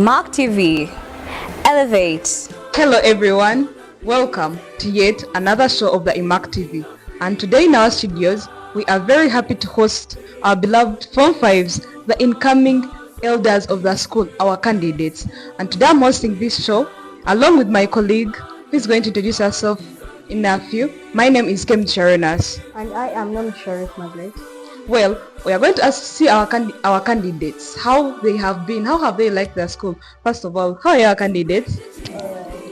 Mark TV. Elevate. Hello everyone, welcome to yet another show of the Immaculate TV. And today in our studios, we are very happy to host our beloved Form 5s, the incoming elders of the school, our candidates. And today I'm hosting this show along with my colleague who is going to introduce herself in a few. My name is Kem Sharonas. And I am Nom Sharif Magret. Well, we are going to see our candidates, how they have been, how have they liked their school. First of all, how are our candidates?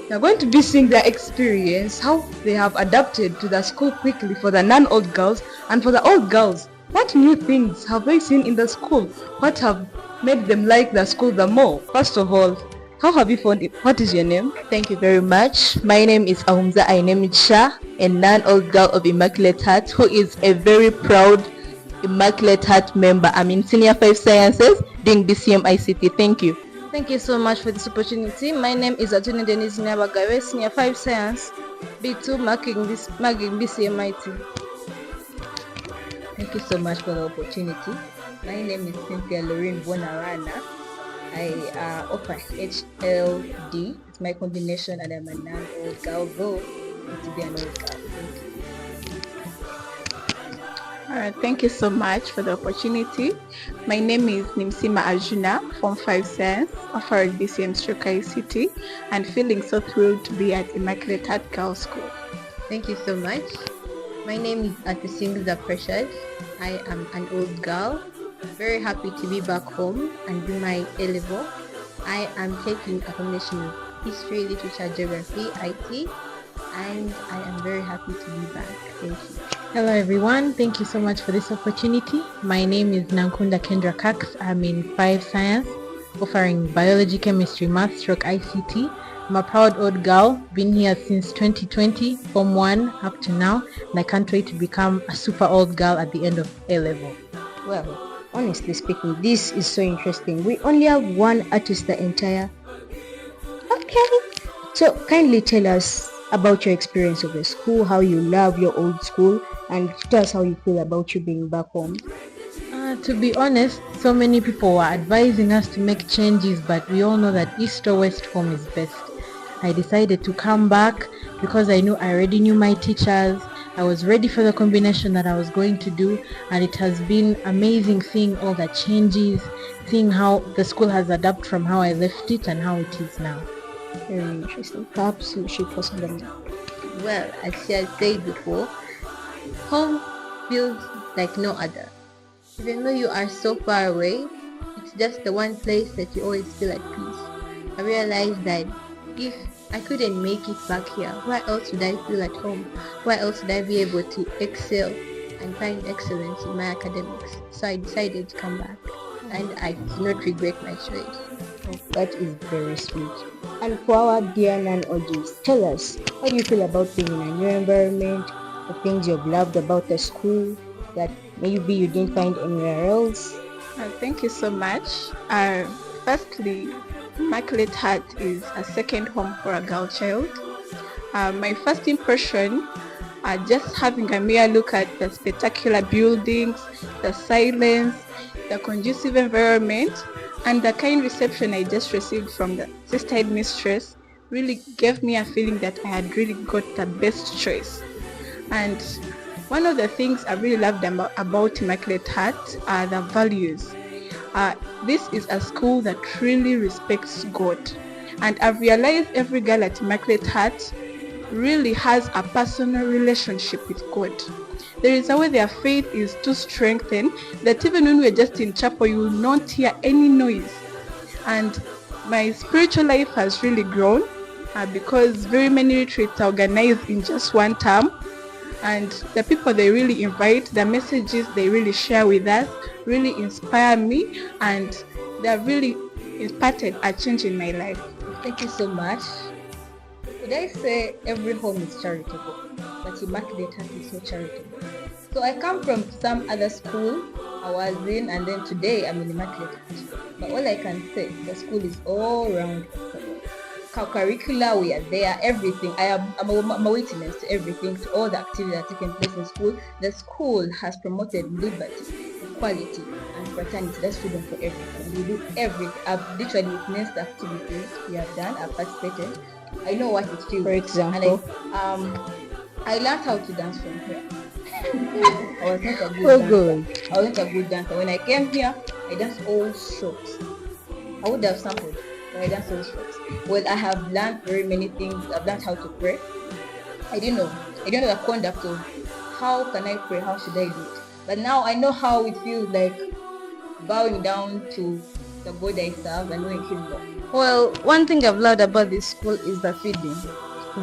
We are going to be seeing their experience, how they have adapted to the school quickly for the non-old girls, and for the old girls, what new things have they seen in the school? What have made them like the school the more? First of all, how have you found it? What is your name? Thank you very much. My name is Ahumza Ainemit Shah, a non-old girl of Immaculate Heart, who is a very proud Immaculate Heart member. I'm in Senior 5 Sciences doing BCM ICT. Thank you. Thank you so much for this opportunity. My name is Atuni Denise Nyabagawe, Senior 5 Science, B2, marking BCM IT. Thank you so much for the opportunity. My name is Cynthia Lorraine Bonarana. I offer HLD. It's my combination, and I'm a non-old girl, though to be an old girl. Thank you. Thank you so much for the opportunity. My name is Nimsima Arjuna, Form 5 Science, offering BCM Stroke ICT, and feeling so thrilled to be at Immaculate Heart Girls School. Thank you so much. My name is Atusimbiza Precious. I am an old girl, very happy to be back home and do my A-level. I am taking a combination of history, literature, geography, IT, and I am very happy to be back. Thank you. Hello everyone, thank you so much for this opportunity. My name is Nankunda Kendra Cox. I'm in 5 Science, offering biology, chemistry, math, stroke ICT. I'm a proud old girl, been here since 2020, Form 1 up to now, and I can't wait to become a super old girl at the end of A-level. Well, honestly speaking, this is so interesting. We only have one artist the entire... Okay. So kindly tell us about your experience of the school, how you love your old school, and tell us how you feel about you being back home. To be honest, so many people were advising us to make changes, but we all know that East or West home is best. I decided to come back because I already knew my teachers. I was ready for the combination that I was going to do, and it has been amazing seeing all the changes, seeing how the school has adapted from how I left it and how it is now. Very interesting. Perhaps you should for something. Well, as she has said before, home feels like no other. Even though you are so far away, it's just the one place that you always feel at peace. I realized that if I couldn't make it back here, where else would I feel at home? Where else would I be able to excel and find excellence in my academics? So I decided to come back, and I do not regret my choice. Oh, that is very sweet. And for our dear non-OGs, tell us, how do you feel about being in a new environment, the things you've loved about the school that maybe you didn't find anywhere else? Thank you so much. Firstly, Immaculate Heart is a second home for a girl child. My first impression, just having a mere look at the spectacular buildings, the silence, the conducive environment, and the kind reception I just received from the sister headmistress really gave me a feeling that I had really got the best choice. And one of the things I really loved about Immaculate Heart are the values. This is a school that really respects God, and I've realized every girl at Immaculate Heart really has a personal relationship with God. There is a way their faith is too strengthened that even when we're just in chapel, you will not hear any noise. And my spiritual life has really grown because very many retreats are organized in just one term, and the people they really invite, the messages they really share with us really inspire me, and they have really imparted a change in my life. Thank you so much. Would I say every home is charitable, but Immaculate Heart is so charitable? So I come from some other school I was in, and then today I'm in Immaculate Heart. But all I can say, the school is all round curricula, we are there, everything. I'm a witness to everything, to all the activities that are taking place in school. The school has promoted liberty, equality, and fraternity. That's freedom for everything. We do everything. I've literally witnessed the activities we have done. I've participated. I know what it feels. For example? And I learned how to dance from here. I was not a good Oh, dancer. good. I wasn't a good dancer. When I came here, I danced all strokes. I would have sampled, but I danced all strokes. Well, I have learned very many things. I've learned how to pray. I didn't know the conduct of how can I pray, how should I do it. But now I know how it feels like bowing down to the God I serve and knowing His love. Well, one thing I've learned about this school is the feeding.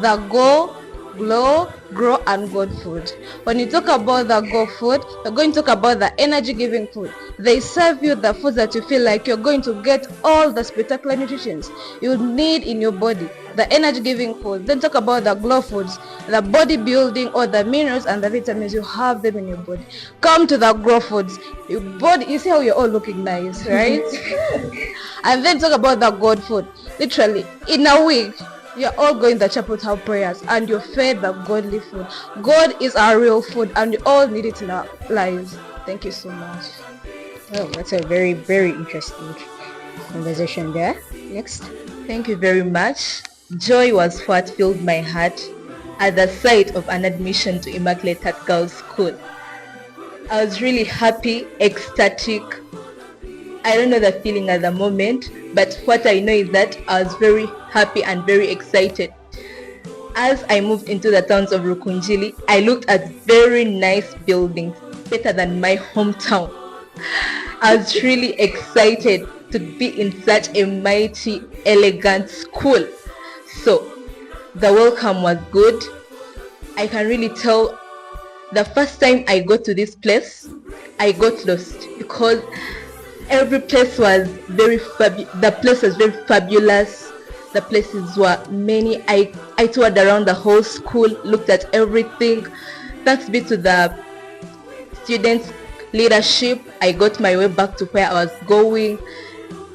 The go, glow, grow, and God food. When you talk about the go food, you're going to talk about the energy giving food. They serve you the food that you feel like you're going to get all the spectacular nutrition you need in your body. The energy giving food. Then talk about the glow foods, the body building, or the minerals and the vitamins, you have them in your body. Come to the grow foods. Your body, you see how you're all looking nice, right? And then talk about the God food. Literally, in a week, you're all going to the chapel to have prayers and you're fed the godly food. God is our real food and we all need it in our lives. Thank you so much. Oh, that's a very, very interesting conversation there. Next. Thank you very much. Joy was what filled my heart at the sight of an admission to Immaculate Heart Girls School. I was really happy, ecstatic. I don't know the feeling at the moment, but what I know is that I was very happy and very excited. As I moved into the towns of Rukunjili, I looked at very nice buildings, better than my hometown. I was really excited to be in such a mighty, elegant school. So, the welcome was good. I can really tell the first time I got to this place, I got lost because every place was the place was very fabulous. The places were many. I toured around the whole school, looked at everything. Thanks be to the students' leadership, I got my way back to where I was going.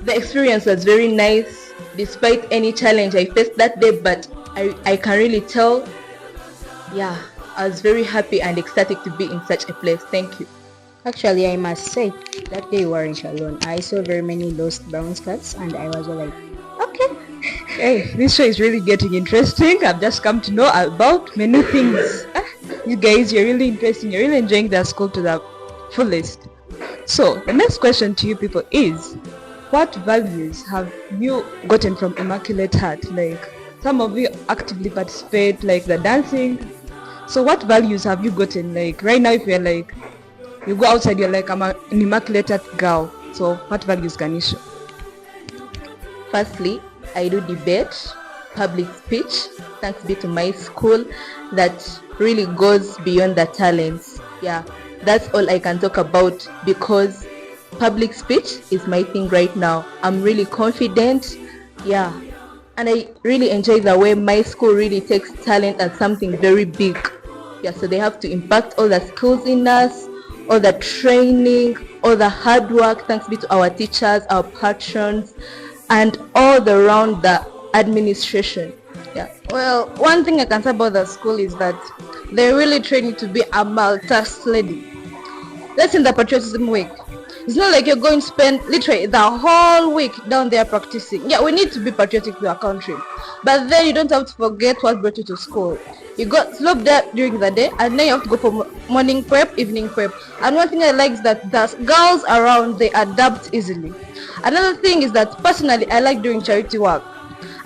The experience was very nice, despite any challenge I faced that day, but I can really tell, yeah, I was very happy and ecstatic to be in such a place. Thank you. Actually, I must say, that day you weren't alone. I saw very many lost brown skirts and I was all like, okay. Hey, this show is really getting interesting. I've just come to know about many things. You guys, you're really interesting. You're really enjoying the school to the fullest. So, the next question to you people is, what values have you gotten from Immaculate Heart? Like, some of you actively participate, like the dancing. So, what values have you gotten? Like, right now, if you're like, you go outside, you're like, I'm an Immaculate Heart girl. So, what values can you show? Firstly, I do debate, public speech, thanks be to my school, that really goes beyond the talents. Yeah, that's all I can talk about because public speech is my thing right now. I'm really confident, yeah, and I really enjoy the way my school really takes talent as something very big. Yeah, so they have to impact all the skills in us, all the training, all the hard work, thanks be to our teachers, our patrons, and all around the administration. Yeah. Well, one thing I can say about the school is that they really train you to be a multitask lady. That's in the patriotism week. It's not like you're going to spend literally the whole week down there practicing. Yeah, we need to be patriotic to our country. But then you don't have to forget what brought you to school. You got slope there during the day and then you have to go for morning prep, evening prep. And one thing I like is that the girls around, they adapt easily. Another thing is that personally I like doing charity work.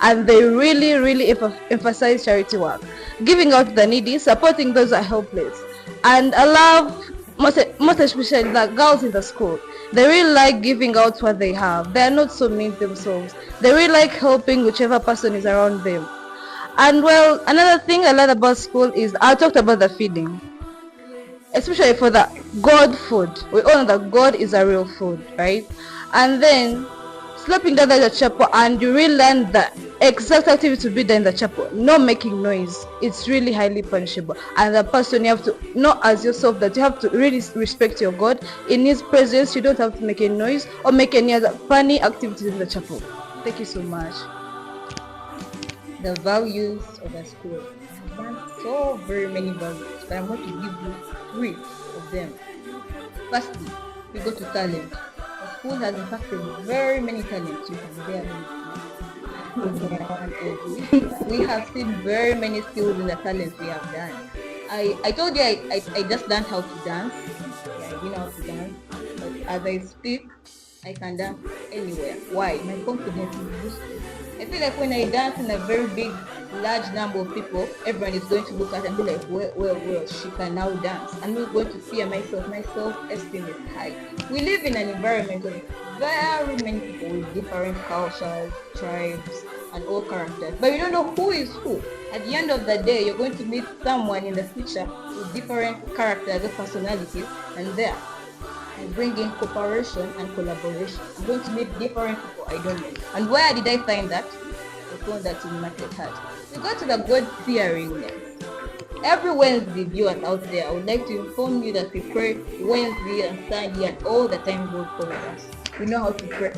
And they really emphasize charity work. Giving out to the needy, supporting those who are helpless. And I love most especially the girls in the school. They really like giving out what they have. They are not so mean themselves. They really like helping whichever person is around them. And well, another thing I learned about school is I talked about the feeding, especially for the God food. We all know that God is a real food, right? And then sleeping down at the chapel and you really learn the exact activity to be done in the chapel. No making noise. It's really highly punishable. And the person, you have to know as yourself that you have to really respect your God. In His presence, you don't have to make any noise or make any other funny activities in the chapel. Thank you so much. The values of a school. I've learned so very many values, but I'm going to give you 3 of them. Firstly, we go to talent. The school has impacted very many talents. You can bear with me. We have seen very many skills in the talents we have done. I told you I just learned how to dance. Yeah, I didn't know how to dance. But as I speak, I can dance anywhere. Why? My confidence is boosted. I feel like when I dance in a very big, large number of people, everyone is going to look at and be like, well, she can now dance. I'm not going to fear myself. My self-esteem is high. We live in an environment of very many people with different cultures, tribes, and all characters. But you don't know who is who. At the end of the day, you're going to meet someone in the future with different characters or personalities, and there I bring in cooperation and collaboration. I'm going to meet different people I don't know. And where did I find that? I found that in Immaculate. We go to the God-fearingness. Every Wednesday, viewers out there, I would like to inform you that we pray Wednesday and Sunday and all the time God covers us. We know how to pray.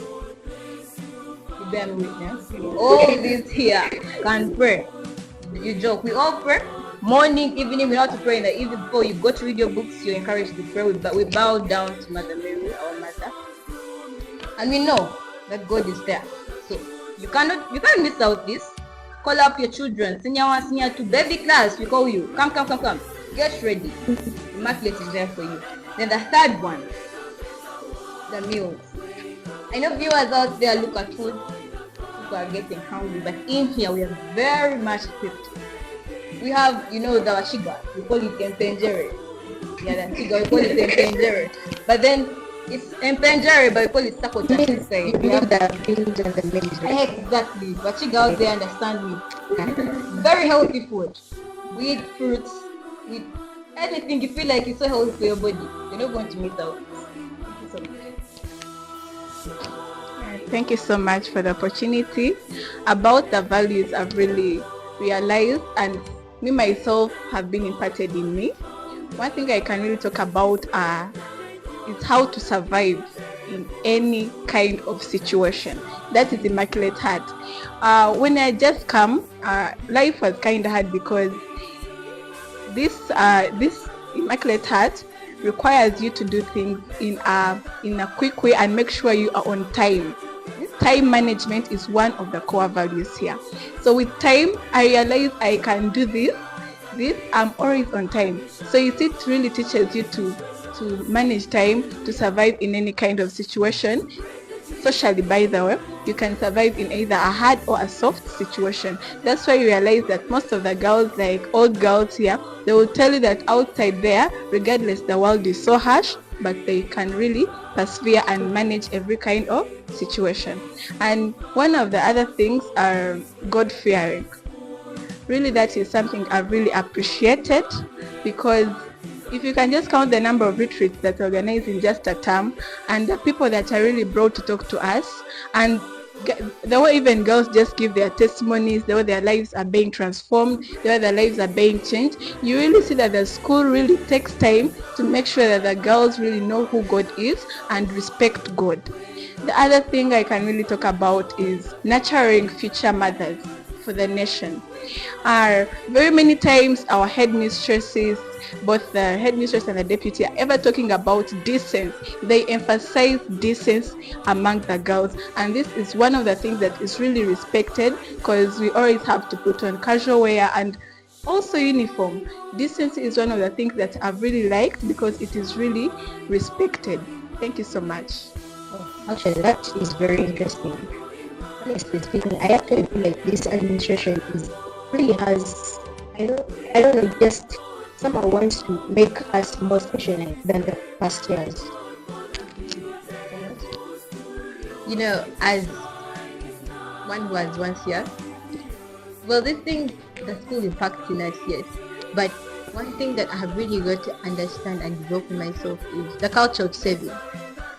You bear me witness. All these here can pray. You joke. We all pray. Morning, evening, we know how to pray in the evening. Before you go to read your books, you're encouraged to pray. We bow down to Mother Mary, our mother. And we know that God is there. So you can't miss out this. Call up your children. Senior 1, senior 2, baby class, we call you. Come. Get ready. Immaculate is there for you. Then the third one, the meals. I know viewers out there look at food. People are getting hungry, but in here we are very much equipped. We have, the washiga, we call it empenjere. Yeah, the chiga, we call it empenjere. But then, it's empenjere, but we call it sako chachi style. You know the beans and the maize, right? Exactly. Washiga out there understand me. Very healthy food. We eat fruits, we eat anything you feel like it's so healthy for your body. You're not going to miss out. Thank you so much. Thank you so much for the opportunity. About the values I've really realized and me myself have been imparted in me. One thing I can really talk about is how to survive in any kind of situation. That is Immaculate Heart. When I just come, life was kind of hard because this Immaculate Heart requires you to do things in a quick way and make sure you are on time. Time management is one of the core values here. So with time, I realized I can do this, I'm always on time. So it really teaches you to manage time, to survive in any kind of situation. Socially, by the way, you can survive in either a hard or a soft situation. That's why you realize that most of the girls, like old girls here, they will tell you that outside there, regardless, the world is so harsh, but they can really persevere and manage every kind of situation. And one of the other things are God-fearing. Really, that is something I've really appreciated, because if you can just count the number of retreats that are organized in just a term, and the people that are really brought to talk to us, and the way even girls just give their testimonies, the way their lives are being transformed, the way their lives are being changed, you really see that the school really takes time to make sure that the girls really know who God is and respect God. The other thing I can really talk about is nurturing future mothers for the nation. Very many times our headmistresses, both the headmistress and the deputy, are ever talking about decency. They emphasize decency among the girls, and this is one of the things that is really respected, because we always have to put on casual wear and also uniform. Decency is one of the things that I've really liked because it is really respected. Thank you so much. Actually, that is very interesting. Honestly speaking, I actually feel like this administration really has, I don't know, just somehow wants to make us more special than the past years. As one who was once here, well, this thing, the school impacts in us, yes, but one thing that I have really got to understand and develop in myself is the culture of saving.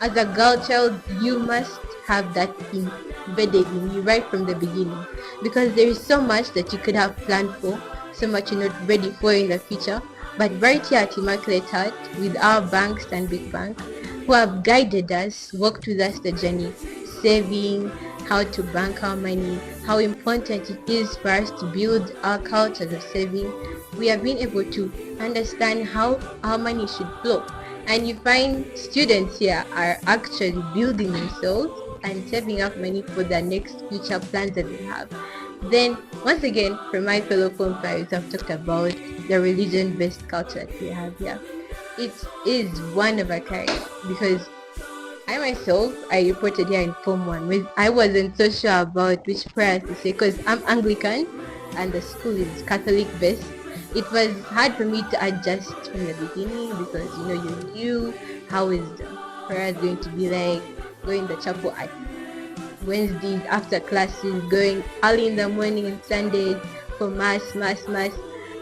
As a girl child, you must have that embedded in you right from the beginning, because there is so much that you could have planned for, so much you're not ready for in the future. But right here at Immaculate Heart, with our banks and big bank, who have guided us, walked with us the journey, saving, how to bank our money, how important it is for us to build our culture of saving, we have been able to understand how our money should flow. And you find students here are actually building themselves and saving up money for their next future plans that they have. Then, once again, from my fellow compadres, I've talked about the religion-based culture that we have here. It is one of a kind because I myself, I reported here in Form 1 with I wasn't so sure about which prayers to say because I'm Anglican and the school is Catholic based. It was hard for me to adjust from the beginning because you're new. How is the prayer going to be like? Going to the chapel at Wednesdays after classes, going early in the morning on Sundays for mass.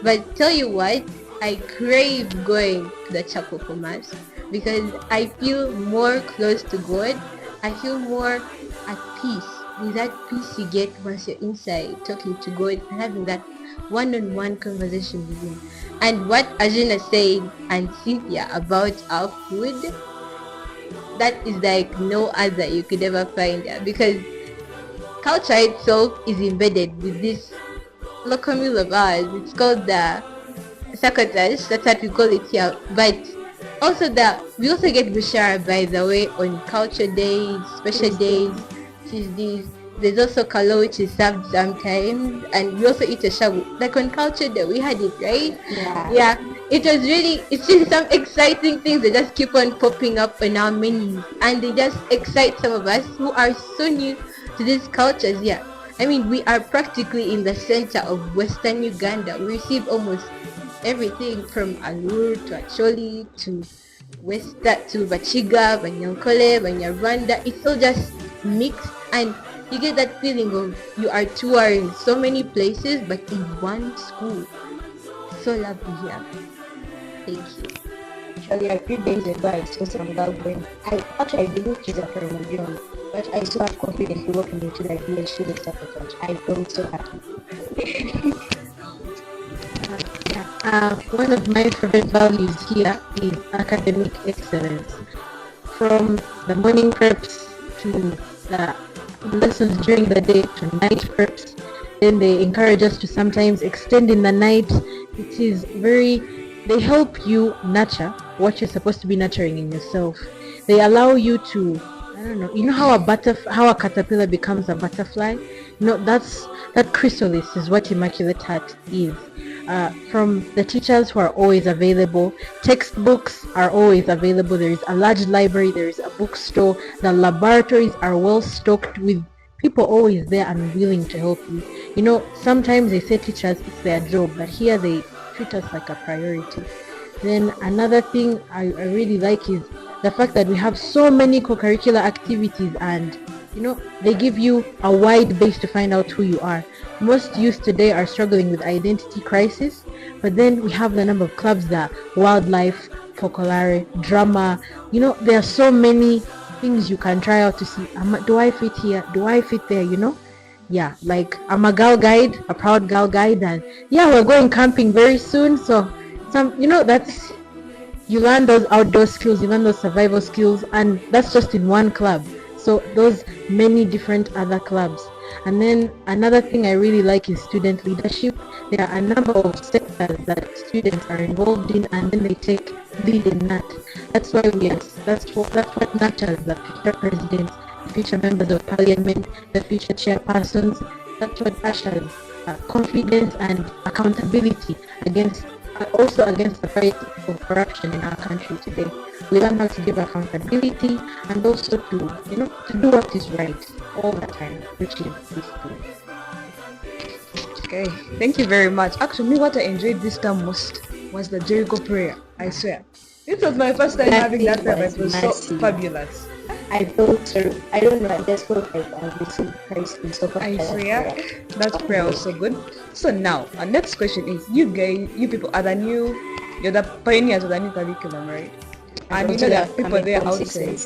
But tell you what, I crave going to the chapel for mass because I feel more close to God. I feel more at peace. With that peace you get once you're inside talking to God and having that one-on-one conversation with him. And what Ajina said and Cynthia about our food, that is like no other you could ever find there because culture itself is embedded with this local meal of ours. It's called the sakotash, that's what we call it here. But also we also get bushara, by the way, on culture days, special days, Tuesdays. There's also kalo, which is served sometimes, and we also eat a shabu. Like on culture day, we had it, right? Yeah. It's just some exciting things that just keep on popping up on our menus, and they just excite some of us who are so new to these cultures. Yeah. I mean, we are practically in the center of Western Uganda. We receive almost everything from Alur to Acholi to Westa to Bachiga, Banyankole, Banyarwanda. It's all just mixed, and you get that feeling of you are touring so many places but in one school. So lovely here. Thank you. Actually, a few days ago, I saw some girl going. I believe she's a Peruvian, but I saw her confidently walking into the village student church. I felt so happy. One of my favorite values here is academic excellence. From the morning preps to the lessons during the day to night preps, then they encourage us to sometimes extend in the night. They help you nurture what you're supposed to be nurturing in yourself. They allow you to, how a caterpillar becomes a butterfly. That chrysalis is what Immaculate Heart is. From the teachers who are always available, textbooks are always available, there is a large library, there is a bookstore, the laboratories are well stocked with people always there and willing to help you. Sometimes they say teachers, it's their job, but here they treat us like a priority. Then another thing I really like is the fact that we have so many co-curricular activities, and they give you a wide base to find out who you are. Most youth today are struggling with identity crisis, but then we have the number of clubs that wildlife, folklore, drama, there are so many things you can try out to see, do I fit here, do I fit there, yeah, like I'm a girl guide, a proud girl guide, and yeah, we're going camping very soon, so that's, you learn those outdoor skills, you learn those survival skills, and that's just in one club. So those many different other clubs. And then another thing I really like is student leadership. There are a number of sectors that students are involved in, and then they take lead in that. That's what nurtures the future presidents, the future members of parliament, the future chairpersons. That's what ushers confidence and accountability against the fight of corruption in our country today. We learn how to give accountability and also to do what is right all the time, which is this too. Okay, thank you very much. Actually, what I enjoyed this time most was the Jericho prayer. I swear, this was my first time having that prayer, but it was so fabulous. I felt so, I don't know, I just felt like I received Christ in so far. I swear, that prayer was so good. So now, our next question is, you people are you're the pioneers of the new curriculum, right? And there are people there outside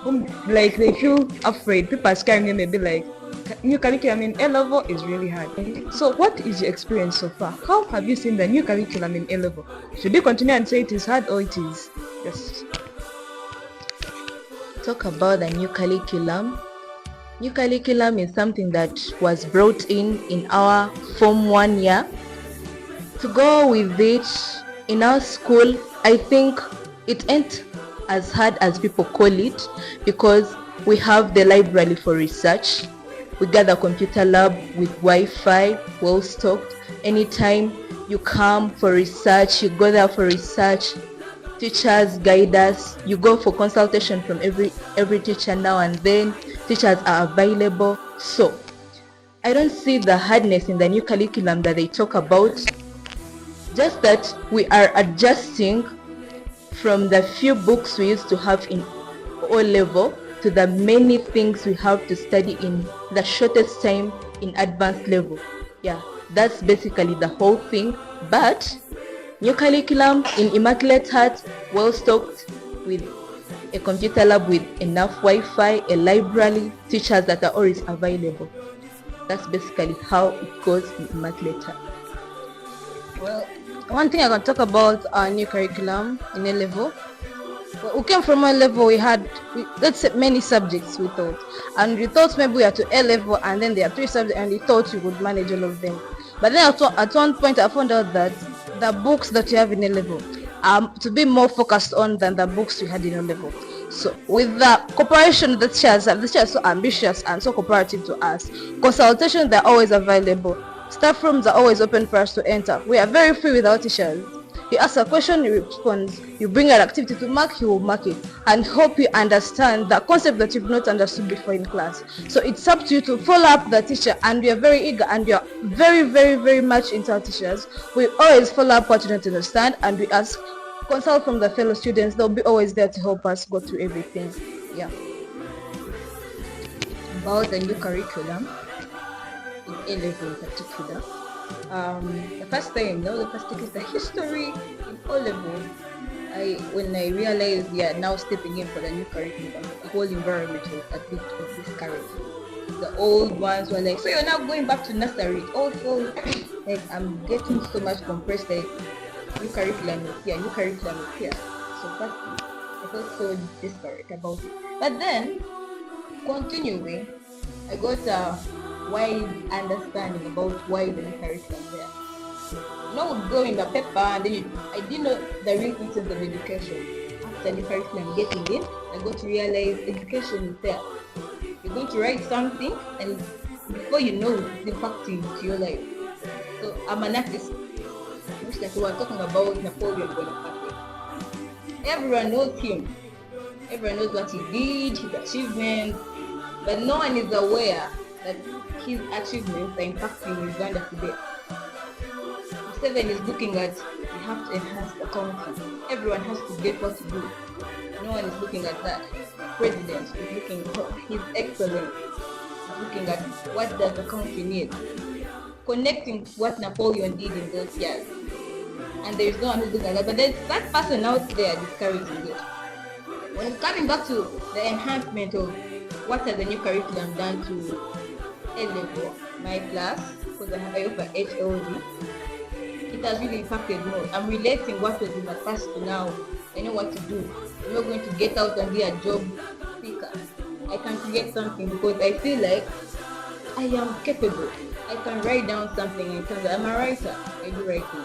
whom, like, they feel afraid. People are scaring them, they be like, new curriculum in A level is really hard. So what is your experience so far? How have you seen the new curriculum in A level? Should you continue and say it is hard, or it is just... Talk about the new curriculum. New curriculum is something that was brought in our Form 1 year. To go with it, in our school, I think it ain't as hard as people call it, because we have the library for research. We got the computer lab with Wi-Fi, well stocked. Anytime you come for research, you go there for research. Teachers guide us. You go for consultation from every teacher now and then. Teachers are available. So I don't see the hardness in the new curriculum that they talk about. Just that we are adjusting from the few books we used to have in O level to the many things we have to study in the shortest time in advanced level. Yeah, that's basically the whole thing. But new curriculum in Immaculate Heart, well stocked with a computer lab with enough Wi-Fi, a library, teachers that are always available. That's basically how it goes in Immaculate Heart. Well, one thing I can talk about our new curriculum in A level. Well, we came from A level, let's say many subjects we thought, and we thought maybe we are to A level and then there are 3 subjects and we thought we would manage all of them. But then at one point I found out that the books that you have in A level are to be more focused on than the books we had in A level. So with the cooperation that the teachers are so ambitious and so cooperative to us, consultations they're always available. Staff rooms are always open for us to enter. We are very free with our teachers. You ask a question, you respond. You bring an activity to mark, he will mark it and hope you understand the concept that you've not understood before in class. So it's up to you to follow up the teacher, and we are very eager and we are very, very, very much into our teachers. We always follow up what you don't understand and we ask, consult from the fellow students. They'll be always there to help us go through everything. Yeah. About the new curriculum in A level in particular. The first thing is the history in O level. When I realized we are now stepping in for the new curriculum, the whole environment was a bit of discouraging. The old ones were like, so you're now going back to nursery. Also, like I'm getting so much compressed, like new curriculum is here. So first, I felt so disparate about it. But then, continuing, I got a wide understanding about why the new curriculum is there. You know, would go in the paper and then I didn't know the real essence of education. After the curriculum getting in, I got to realize education is there. You're going to write something and before you know it's impacting to your life. So I'm an artist. Just like we were talking about Napoleon Bonaparte. Everyone knows him. Everyone knows what he did, his achievements, but no one is aware that his achievements are impacting Uganda today. 7 is looking at, we have to enhance the country. Everyone has to get what to do. No one is looking at that. The president is looking at his excellence. Looking at what does the country need. Connecting what Napoleon did in those years. And there is no one who's looking at that. But there's that person out there discouraging it. When it's coming back to the enhancement of what has the new curriculum done to A level, my class, because I offer HLD, it has really impacted more. I'm relating what was in the past to now. I know what to do. I'm not going to get out and be a job seeker. I can create something because I feel like I am capable. I can write down something in terms of, I'm a writer. I do writing,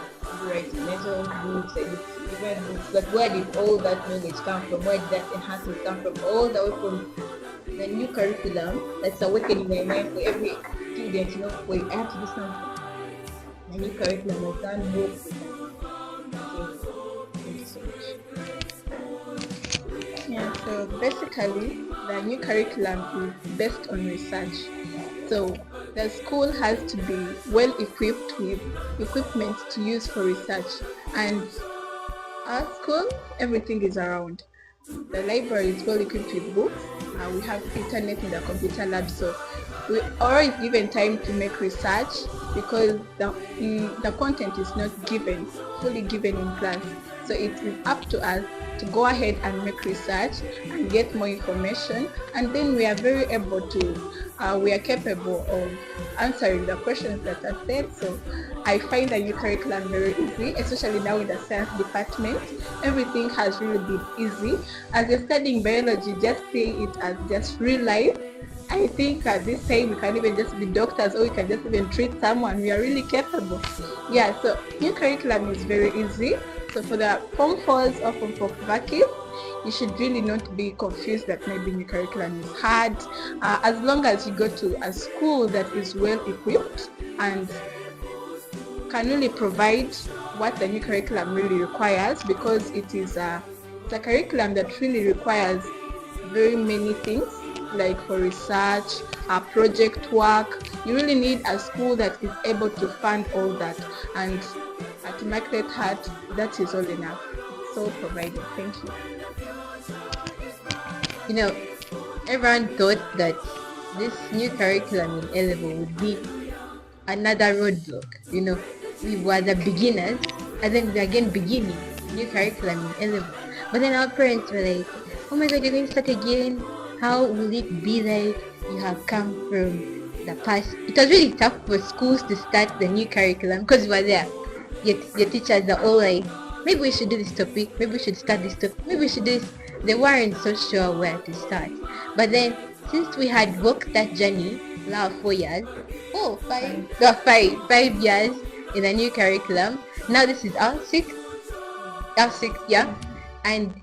mental books, I do different books. But where did all that knowledge come from? Where did that enhancement come from? All the way from the new curriculum that's awakening my mind for every student, you know, wait, I have to do something. The new curriculum has done more. Thank you so much. Yeah, so basically the new curriculum is based on research. So the school has to be well equipped with equipment to use for research, and our school, everything is around. The library is well equipped with books. We have internet in the computer lab, so we always given time to make research because the content is not fully given in class. So it is up to us to go ahead and make research and get more information, and then we are very able to, we are capable of answering the questions that are said. So I find the new curriculum very easy, especially now in the science department. Everything has really been easy. As you're studying biology, just seeing it as just real life, I think at this time we can even just be doctors, or we can just even treat someone. We are really capable. Yeah, so new curriculum is very easy. So for the Form 4s or Form 4 vacancies, you should really not be confused that maybe new curriculum is hard. As long as you go to a school that is well equipped and can really provide what the new curriculum really requires, because it is a curriculum that really requires very many things, like for research, project work. You really need a school that is able to fund all that, and at Immaculate Heart, that is all enough. It's all provided. Thank you. You know, everyone thought that this new curriculum in A-level would be another roadblock. You know, we were the beginners, and then we again beginning new curriculum in A-level. But then our parents were like, oh my god, you're going to start again? How will it be like? You have come from the past. It was really tough for schools to start the new curriculum because we were there. Yet your teachers are all like, maybe we should do this topic, maybe we should start this topic, maybe we should do this. They weren't so sure where to start. But then, since we had walked that journey, now 4 years, 5 years in a new curriculum, now this is our sixth year, and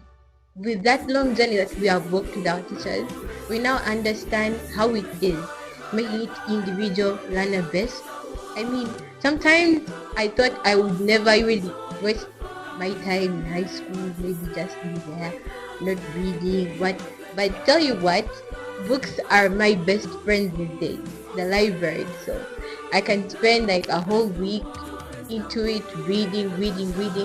with that long journey that we have walked with our teachers, we now understand how it is, making it individual learner based. I mean, sometimes I thought I would never really waste my time in high school, maybe just be there, not reading. But tell you what, books are my best friends these days, the library. So I can spend like a whole week into it, reading,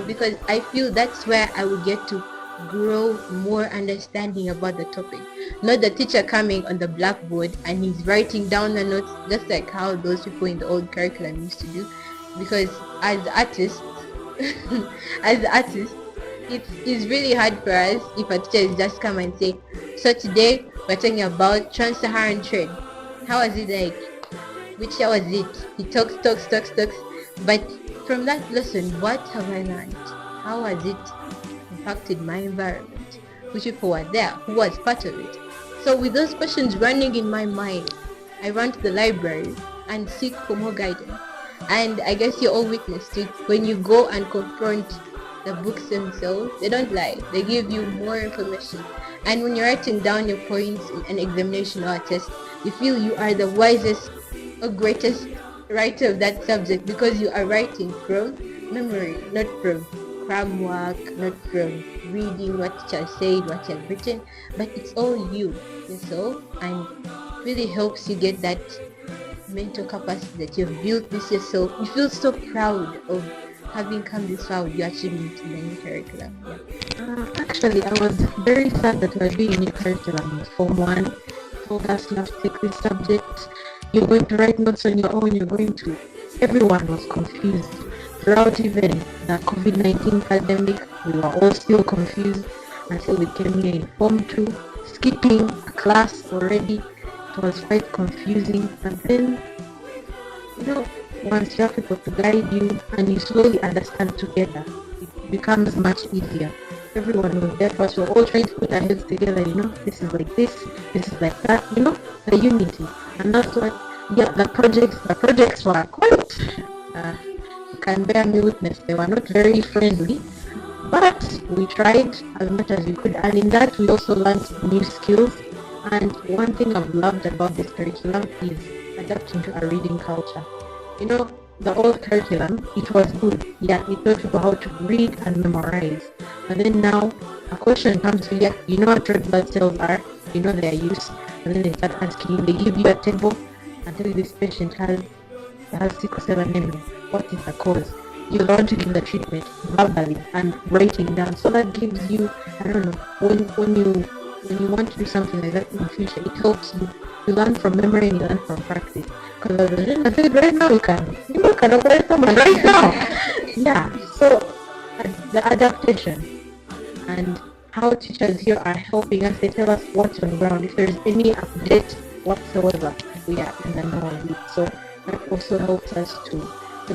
because I feel that's where I will get to grow more understanding about the topic. Not the teacher coming on the blackboard and he's writing down the notes just like how those people in the old curriculum used to do. Because as artists, it is really hard for us if a teacher is just come and say, so today we're talking about trans-Saharan trade. How was it like? Which year was it? He talks. But from that lesson, what have I learned? How has it impacted my environment? Which people were there? Who was part of it? So with those questions running in my mind, I run to the library and seek for more guidance. And I guess you all witnessed it. When you go and confront the books themselves, they don't lie. They give you more information. And when you're writing down your points in an examination or a test, you feel you are the wisest or greatest writer of that subject because you are writing from memory, not from cram work, not from reading what teacher said, what you have written, but it's all you yourself, and really helps you get that mental capacity that you've built this yourself. You feel so proud of having come this far with your achievement in the new curriculum. Actually, I was very sad that we're doing a new curriculum in Form 1. Told us you have to take this subject. You're going to write notes on your own. Everyone was confused. Throughout even the COVID-19 pandemic, we were all still confused until we came here in Form 2, skipping a class already. It was quite confusing, but then, once you have people to guide you and you slowly understand together, it becomes much easier. Everyone was there for us. We're all trying to put our heads together, this is like this is like that, the unity. And that's what, the projects were quite, you can bear me witness, they were not very friendly, but we tried as much as we could, and in that we also learned new skills. And one thing I've loved about this curriculum is adapting to a reading culture. The old curriculum, it was good. Yeah, it taught people how to read and memorize. But then now, a question comes to you, you know what red blood cells are, you know their use, and then they start asking you, they give you a table and tell you this patient has sickle cell anemia. What is the cause? You learn to give the treatment verbally and writing down. So that gives you, when you want to do something like that in the future, it helps you. You learn from memory and you learn from practice. Because as I said, right now you can operate someone right now. Yeah. So the adaptation and how teachers here are helping us. They tell us what's on ground. If there's any update whatsoever, we are in the know of it. So that also helps us to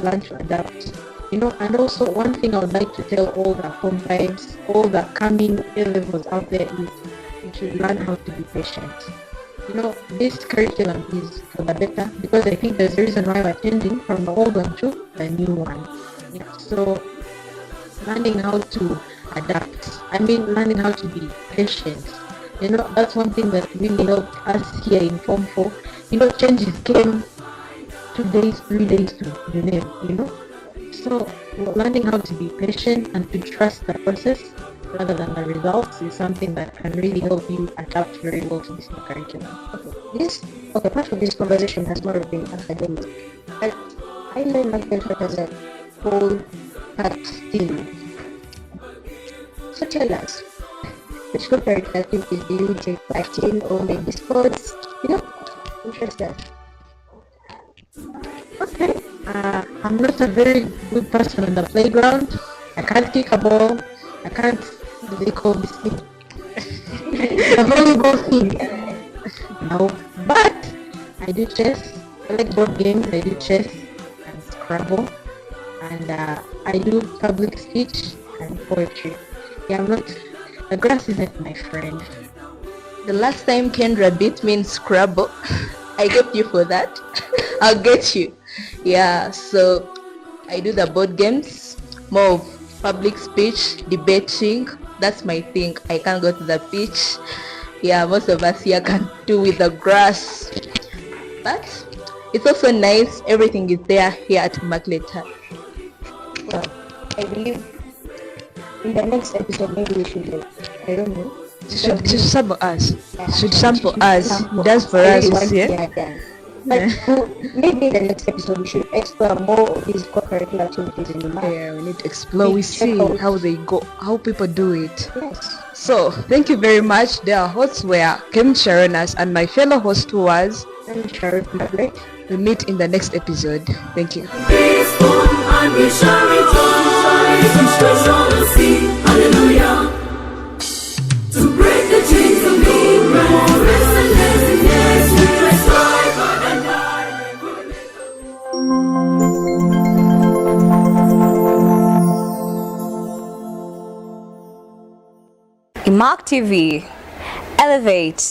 learn to adapt. And also one thing I would like to tell all the Form 5s, all the coming A-levels out there is you should learn how to be patient. This curriculum is for the better because I think there's a reason why we're changing from the old one to the new one. Yeah, so learning how to adapt. I mean, learning how to be patient. You know, that's one thing that really helped us here in Form 4. You know, changes came 2 days, 3 days to the name, you know. So learning how to be patient and to trust the process rather than the results is something that can really help you adapt very well to this new curriculum. Part of this conversation has more been academic. But I know Immaculate has a whole packed thing. So tell us, which co-curricular activities do you take part in, or maybe sports? You know, interest us. Okay, I'm not a very good person on the playground. I can't kick a ball. I can't, what do they call this thing? The volleyball thing. No, but I do chess. I like board games. I do chess and Scrabble. And I do public speech and poetry. Yeah, I'm not, the grass isn't my friend. The last time Kendra beat me in Scrabble, I get you for that. I'll get you. Yeah, so I do the board games, more of public speech, debating. That's my thing. I can't go to the pitch. Yeah, most of us here can do with the grass. But it's also nice. Everything is there here at Immaculate. Well, I believe in the next episode maybe we should, I don't know. Should sample us. Should sample us. That's for us. Yeah. But maybe in the next episode we should explore more of these co-curricular activities in the math. Yeah, we need to explore. We see how they go, how people do it. Yes. So thank you very much. Their hosts were Kevin Sharonas and my fellow host who was I'm Charlotte Margaret. we meet in the next episode. Thank you. Hallelujah. To break the chains of ignorance, restlessness, and yes, we must strive and die. Immac TV. Elevate.